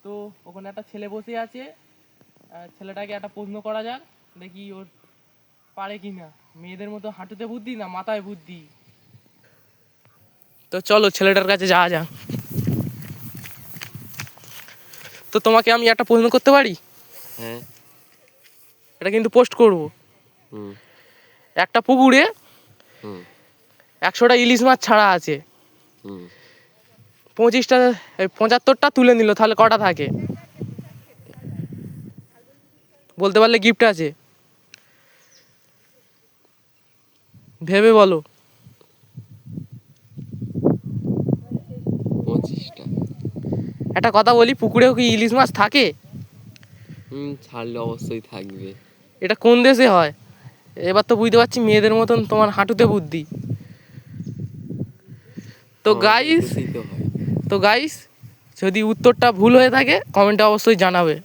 তো ওখানে একটা ছেলে বসে আছে, ছেলেটাকে একটা প্রশ্ন করা যাক, দেখি ওর পারে কি না। মেয়েদের মতো হাঁটুতে বুদ্ধি না মাথায় বুদ্ধি। তো চলো ছেলেটার কাছে যাওয়া যাক। তো তোমাকে আমি একটা প্রশ্ন করতে পারি? হ্যাঁ। এটা কিন্তু পোস্ট করব। একটা পুকুরে 100টা ইলিশ মাছ ছাড়া আছে, 75টা তুলে নিল, তাহলে কটা থাকে? বলতে পারলে গিফট আছে, ভেবে বলো। 25টা। একটা কথা বলি, পুকুরেও কি ইলিশ মাছ থাকে? ছাড়লে অবশ্যই থাকবে। এটা কোন দেশে হয়? এবার তো বুঝতে পারছি মেয়েদের মতন তোমার হাঁটুতে বুদ্ধি। তো গাইস, তো হয়। তো গাইস, যদি উত্তরটা ভুল হয়ে থাকে কমেন্টে অবশ্যই জানাবে।